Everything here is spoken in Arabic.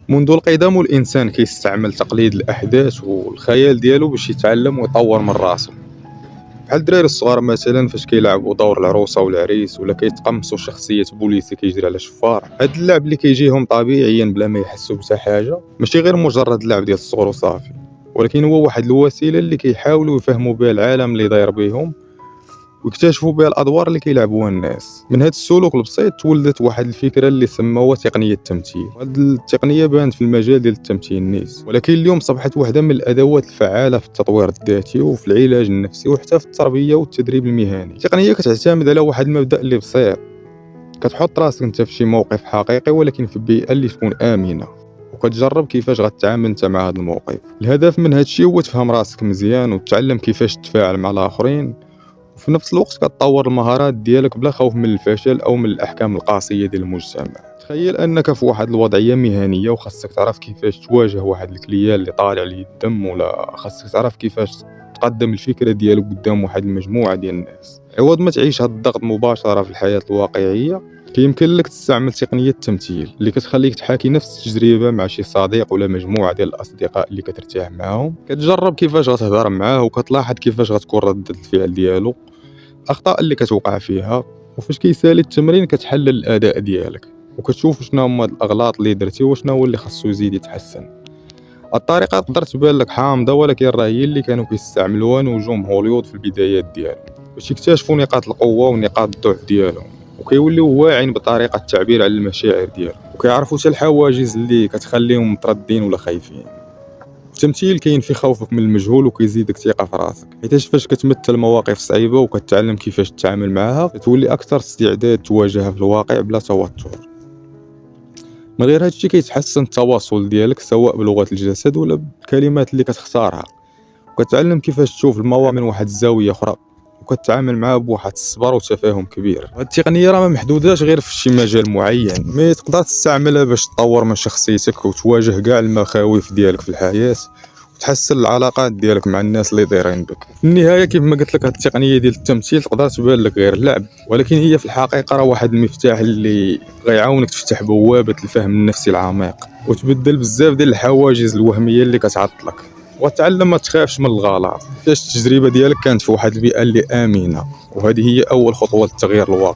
منذ القدم والإنسان كيستعمل تقليد الأحداث والخيال ديالو باش يتعلم ويطور من راسو. بحال الدراري الصغار مثلا فاش كيلعبوا دور العروسه والعريس ولا كيتقمصوا شخصيه بوليسي كيجري على شفار. هاد اللعب اللي كيجيهم طبيعيا بلا ما يحسوا بتا حاجه ماشي غير مجرد لعب ديال الصغر وصافي، ولكن هو واحد الوسيله اللي كيحاولوا يفهموا بها العالم اللي داير بهم واكتشفوا بها الادوار اللي كيلعبوها الناس. من هذا السلوك البسيط تولدت واحد الفكره اللي سموها تقنيه التمثيل. هذه التقنيه بانت في المجال ديال التمثيل النيس، ولكن اليوم اصبحت واحده من الادوات الفعاله في التطوير الذاتي وفي العلاج النفسي وحتى في التربيه والتدريب المهني. التقنيه كتعتمد على واحد المبدا اللي بسيط، كتحط راسك انت في شي موقف حقيقي ولكن في بيئه اللي تكون امنه، وكتجرب كيفاش غتتعامل انت مع هذا الموقف. الهدف من هذا الشيء هو تفهم راسك مزيان وتتعلم كيفاش تتفاعل مع الاخرين، وفي نفس الوقت كتطور المهارات ديالك بلا خوف من الفشل او من الاحكام القاسيه ديال المجتمع. تخيل انك في واحد الوضعيه مهنيه وخاصك تعرف كيفاش تواجه واحد الكليان اللي طالع ليه الدم، ولا خاصك تعرف كيفاش تقدم الفكره ديالك قدام واحد المجموعه ديال الناس. عوض ما تعيش هذا الضغط مباشره في الحياه الواقعيه، كيمكن لك تستعمل تقنيه التمثيل اللي كتخليك تحاكي نفس التجربه مع شي صديق ولا مجموعه ديال الاصدقاء اللي كترتاح معاهم. كتجرب كيفاش غتهضر معاه وكتلاحظ كيفاش غتكون ردة الفعل ديالو، الاخطاء اللي كتوقع فيها، وفاش كيسالي التمرين كتحلل الاداء ديالك وكتشوف شنو هما الاغلاط اللي درتي وشنو هو اللي خاصو يزيد يتحسن. الطريقه تقدر تبان لك حامضه، ولكن راه هي اللي كانوا كيستعملوها نجوم هوليوود في البدايات ديالهم باش يكتشفوا نقاط القوه ونقاط الضعف ديالهم، وكيوليو واعين بطريقه التعبير على المشاعر ديالهم، وكيعرفوا حتى الحواجز اللي كتخليهم متردين ولا خايفين. التمثيل كاين في خوفك من المجهول وكيزيدك ثقه في راسك، حيت فاش كتمثل مواقف صعيبه وكتعلم كيفاش تتعامل معها كتولي اكثر استعداد تواجهها في الواقع بلا توتر. من غير هادشي كيتحسن التواصل ديالك سواء بلغه الجسد ولا بالكلمات اللي كتختارها، وكتعلم كيفاش تشوف المواقف من واحد الزاويه اخرى وكتعامل معها بواحد الصبر وتفاهم كبير. هاد التقنيه راه ما محدوداش غير في شي مجال معين، مي تقدر تستعملها باش تطور من شخصيتك وتواجه كاع المخاوف ديالك في الحياه وتحسن العلاقات ديالك مع الناس اللي دايرين بك. في النهايه كيف ما قلت لك هاد التقنيه ديال التمثيل تقدر تبان لك غير لعب، ولكن هي في الحقيقه راه واحد المفتاح اللي غيعاونك تفتح بوابه الفهم النفسي العميق وتبدل بزاف ديال الحواجز الوهميه اللي كتعطلك، وتعلم ما تخافش من الغلط. حيت التجربه ديالك كانت في واحد البيئه اللي امنه، وهذه هي اول خطوه للتغيير الواقعي.